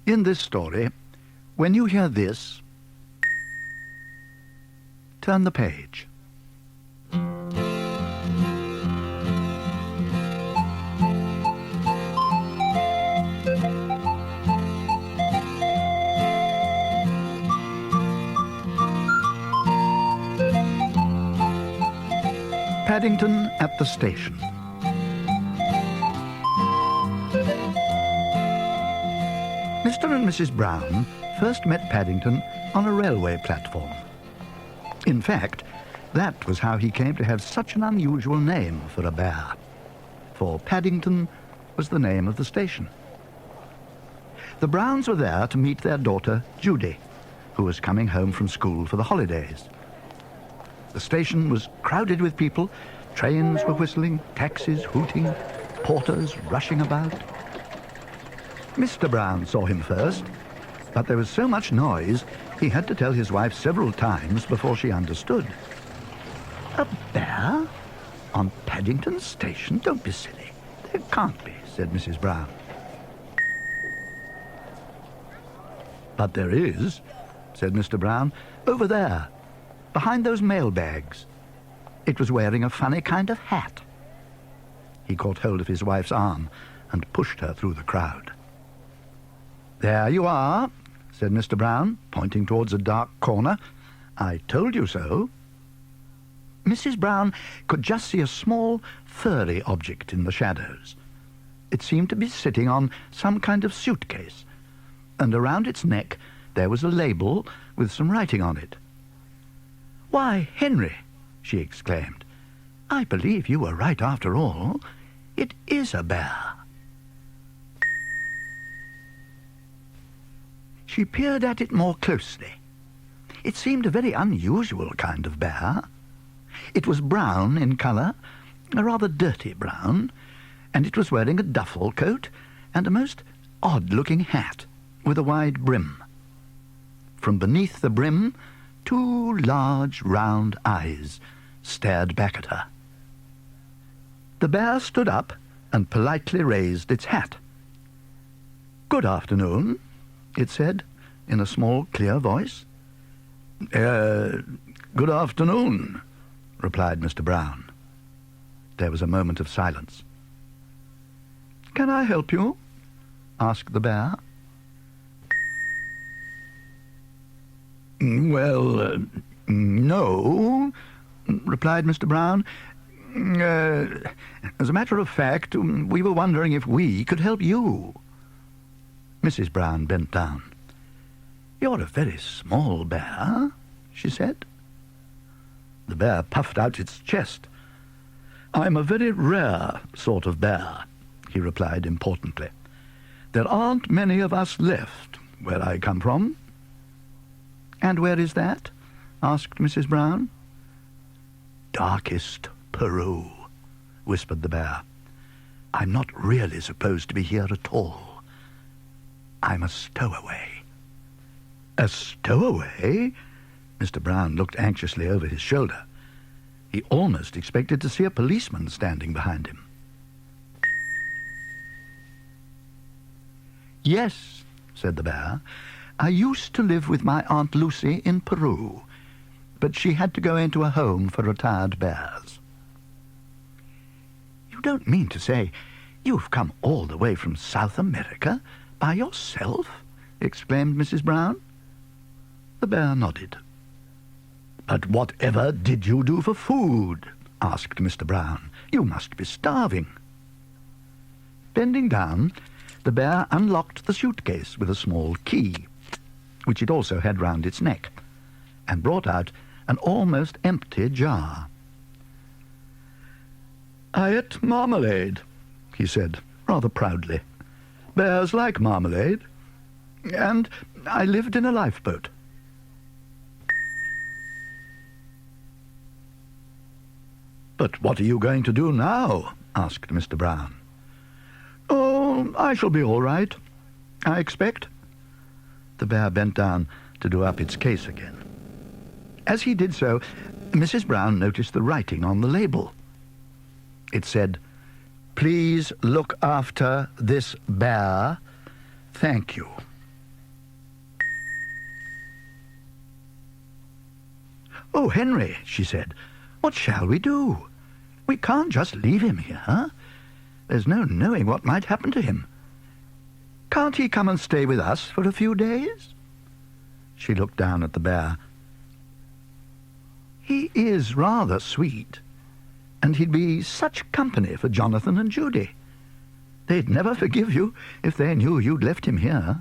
In this story, when you hear this, turn the page. Paddington at the station. Mr. and Mrs. Brown first met Paddington on a railway platform. In fact, that was how he came to have such an unusual name for a bear, for Paddington was the name of the station. The Browns were there to meet their daughter, Judy, who was coming home from school for the holidays. The station was crowded with people. Trains were whistling, taxis hooting, porters rushing about. Mr. Brown saw him first, but there was so much noise he had to tell his wife several times before she understood. "A bear? On Paddington Station? Don't be silly. There can't be," said Mrs. Brown. "But there is," said Mr. Brown, "over there, behind those mail bags. It was wearing a funny kind of hat." He caught hold of his wife's arm and pushed her through the crowd. "There you are," said Mr. Brown, pointing towards a dark corner. "I told you so." Mrs. Brown could just see a small, furry object in the shadows. It seemed to be sitting on some kind of suitcase, and around its neck there was a label with some writing on it. "Why, Henry," she exclaimed, "I believe you were right after all. It is a bear." She peered at it more closely. It seemed a very unusual kind of bear. It was brown in colour, a rather dirty brown, and it was wearing a duffel coat and a most odd-looking hat with a wide brim. From beneath the brim, two large, round eyes stared back at her. The bear stood up and politely raised its hat. "Good afternoon," it said, in a small, clear voice. Good afternoon," replied Mr. Brown. There was a moment of silence. "Can I help you?" asked the bear. "Well, no," replied Mr. Brown. "As a matter of fact, we were wondering if we could help you." Mrs. Brown bent down. "You're a very small bear," she said. The bear puffed out its chest. "I'm a very rare sort of bear," he replied importantly. "There aren't many of us left where I come from." "And where is that?" asked Mrs. Brown. "Darkest Peru," whispered the bear. "I'm not really supposed to be here at all. I'm a stowaway." "A stowaway?" Mr. Brown looked anxiously over his shoulder. He almost expected to see a policeman standing behind him. "Yes," said the bear. "I used to live with my Aunt Lucy in Peru, but she had to go into a home for retired bears." "You don't mean to say you've come all the way from South America by yourself?" exclaimed Mrs. Brown. The bear nodded. "But whatever did you do for food?" asked Mr. Brown. "You must be starving." Bending down, the bear unlocked the suitcase with a small key, which it also had round its neck, and brought out an almost empty jar. "I ate marmalade," he said, rather proudly. "Bears like marmalade. And I lived in a lifeboat." "But what are you going to do now?" asked Mr. Brown. "Oh, I shall be all right, I expect." The bear bent down to do up its case again. As he did so, Mrs. Brown noticed the writing on the label. It said, "Please look after this bear. Thank you." "Oh, Henry," she said, "what shall we do? We can't just leave him here. There's no knowing what might happen to him. Can't he come and stay with us for a few days?" She looked down at the bear. "He is rather sweet, and he'd be such company for Jonathan and Judy. They'd never forgive you if they knew you'd left him here."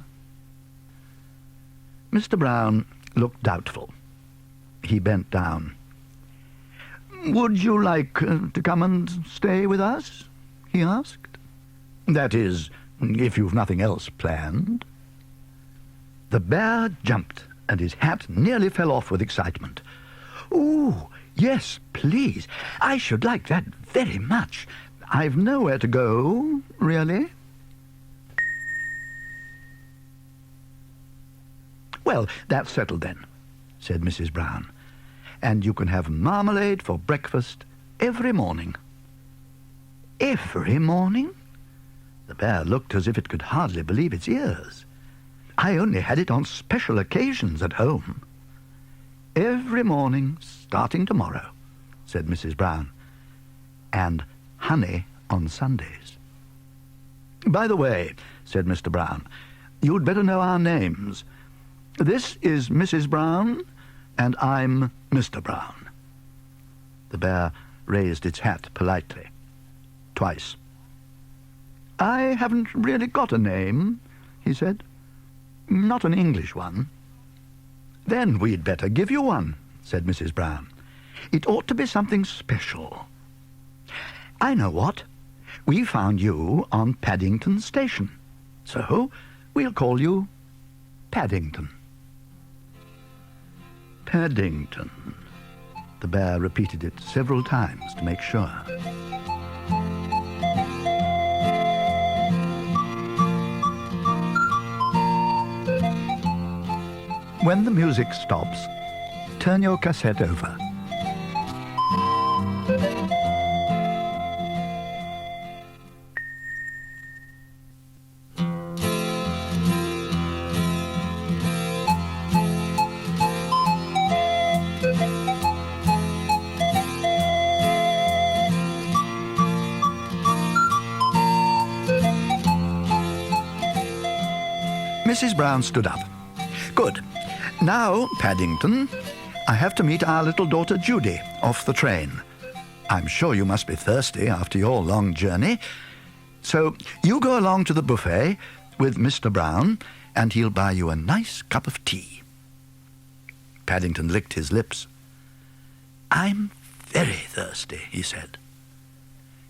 Mr. Brown looked doubtful. He bent down. "Would you like to come and stay with us?" he asked. "That is, if you've nothing else planned." The bear jumped, and his hat nearly fell off with excitement. "Ooh, yes, please. I should like that very much. I've nowhere to go, really." "Well, that's settled then," said Mrs. Brown. "And you can have marmalade for breakfast every morning." "Every morning?" The bear looked as if it could hardly believe its ears. "I only had it on special occasions at home." "Every morning, starting tomorrow," said Mrs. Brown. "And honey on Sundays." "By the way," said Mr. Brown, "you'd better know our names. This is Mrs. Brown, and I'm Mr. Brown." The bear raised its hat politely, twice. "I haven't really got a name," he said. "Not an English one." "Then we'd better give you one," said Mrs. Brown. "It ought to be something special. I know what. We found you on Paddington Station, so we'll call you Paddington." Paddington. The bear repeated it several times to make sure. When the music stops, turn your cassette over. Mrs. Brown stood up. "Good. Now, Paddington, I have to meet our little daughter Judy off the train. I'm sure you must be thirsty after your long journey. So you go along to the buffet with Mr. Brown, and he'll buy you a nice cup of tea." Paddington licked his lips. "I'm very thirsty," he said.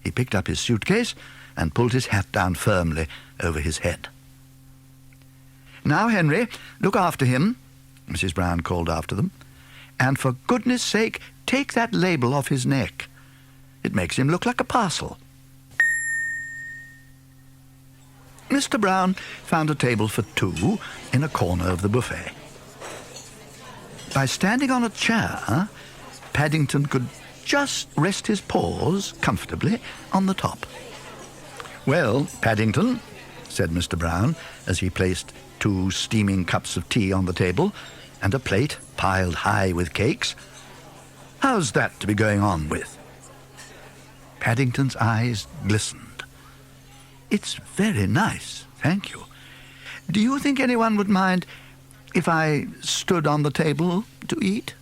He picked up his suitcase and pulled his hat down firmly over his head. "Now, Henry, look after him," Mrs. Brown called after them. "And for goodness sake, take that label off his neck. It makes him look like a parcel." Mr. Brown found a table for two in a corner of the buffet. By standing on a chair, Paddington could just rest his paws comfortably on the top. "Well, Paddington," said Mr. Brown, as he placed 2 steaming cups of tea on the table and a plate piled high with cakes, "how's that to be going on with?" Paddington's eyes glistened. "It's very nice, thank you. Do you think anyone would mind if I stood on the table to eat?"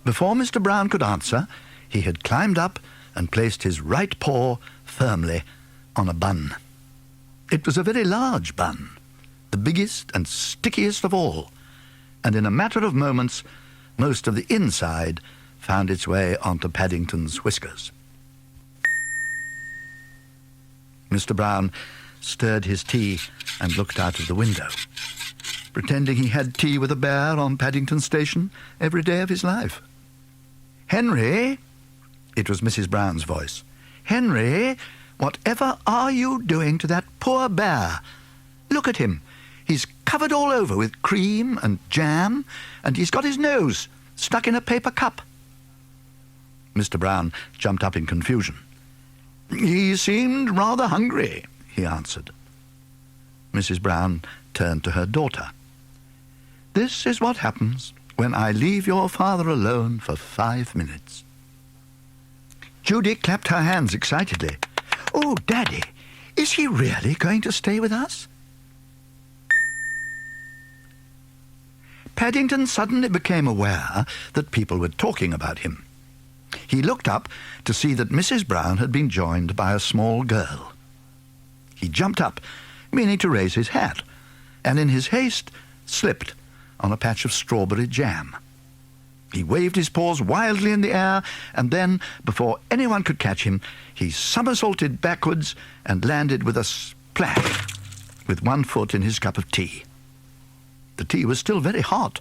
Before Mr. Brown could answer, he had climbed up and placed his right paw firmly on a bun. It was a very large bun, the biggest and stickiest of all, and in a matter of moments, most of the inside found its way onto Paddington's whiskers. Mr. Brown stirred his tea and looked out of the window, pretending he had tea with a bear on Paddington Station every day of his life. "Henry," it was Mrs. Brown's voice, "Henry, whatever are you doing to that poor bear? Look at him. He's covered all over with cream and jam, and he's got his nose stuck in a paper cup." Mr. Brown jumped up in confusion. "He seemed rather hungry," he answered. Mrs. Brown turned to her daughter. "This is what happens when I leave your father alone for 5 minutes." Judy clapped her hands excitedly. "Oh, Daddy, is he really going to stay with us?" Paddington suddenly became aware that people were talking about him. He looked up to see that Mrs. Brown had been joined by a small girl. He jumped up, meaning to raise his hat, and in his haste slipped on a patch of strawberry jam. He waved his paws wildly in the air, and then, before anyone could catch him, he somersaulted backwards and landed with a splash, with one foot in his cup of tea. The tea was still very hot,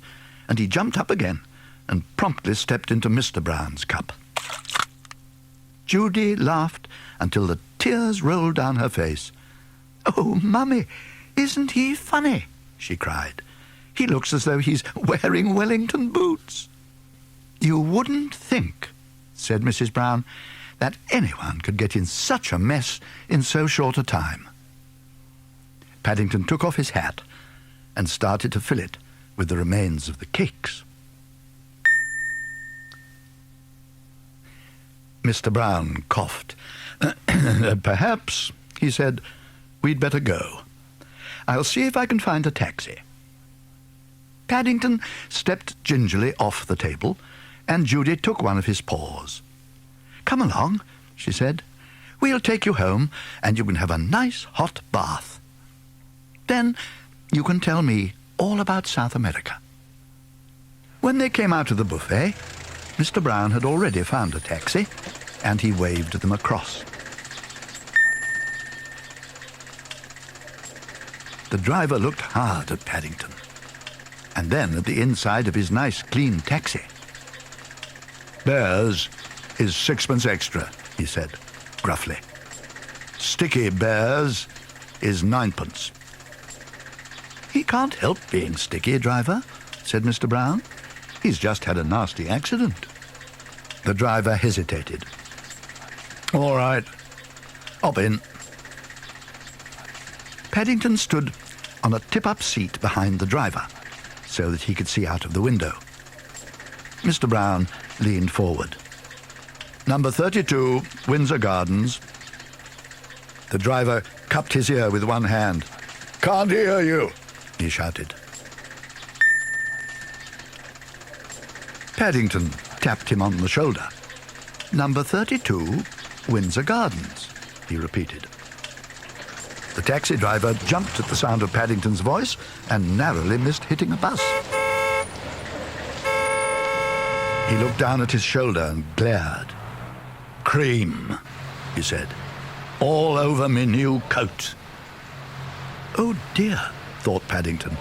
and he jumped up again and promptly stepped into Mr. Brown's cup. Judy laughed until the tears rolled down her face. "Oh, Mummy, isn't he funny?" she cried. "He looks as though he's wearing Wellington boots." "You wouldn't think," said Mrs. Brown, "that anyone could get in such a mess in so short a time." Paddington took off his hat and started to fill it with the remains of the cakes. Mr. Brown coughed. "Perhaps," he said, "we'd better go. I'll see if I can find a taxi." Paddington stepped gingerly off the table, and Judy took one of his paws. "Come along," she said. "We'll take you home, and you can have a nice hot bath. Then you can tell me all about South America." When they came out of the buffet, Mr. Brown had already found a taxi, and he waved them across. The driver looked hard at Paddington, and then at the inside of his nice, clean taxi. "Bears is 6 extra," he said, gruffly. "Sticky Bears is 9. "He can't help being sticky, driver," said Mr. Brown. "He's just had a nasty accident." The driver hesitated. "All right, hop in." Paddington stood on a tip-up seat behind the driver, so that he could see out of the window. Mr. Brown leaned forward. "Number 32, Windsor Gardens." The driver cupped his ear with one hand. "Can't hear you," he shouted. Paddington tapped him on the shoulder. "Number 32, Windsor Gardens," he repeated. The taxi driver jumped at the sound of Paddington's voice and narrowly missed hitting a bus. He looked down at his shoulder and glared. "Cream," he said, "all over me new coat." "Oh dear," thought Paddington,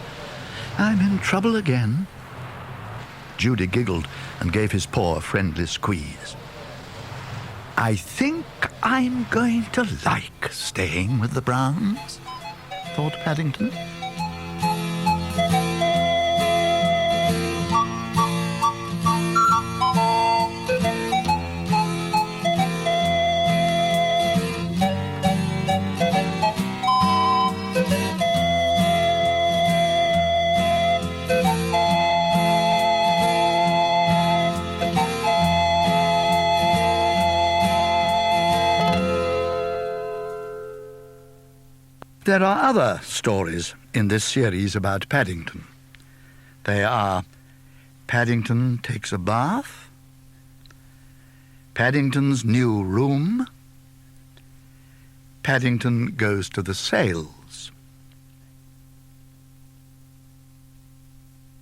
"I'm in trouble again." Judy giggled and gave his paw a friendly squeeze. "I think I'm going to like staying with the Browns," thought Paddington. There are other stories in this series about Paddington. They are Paddington Takes a Bath, Paddington's New Room, Paddington Goes to the Sales,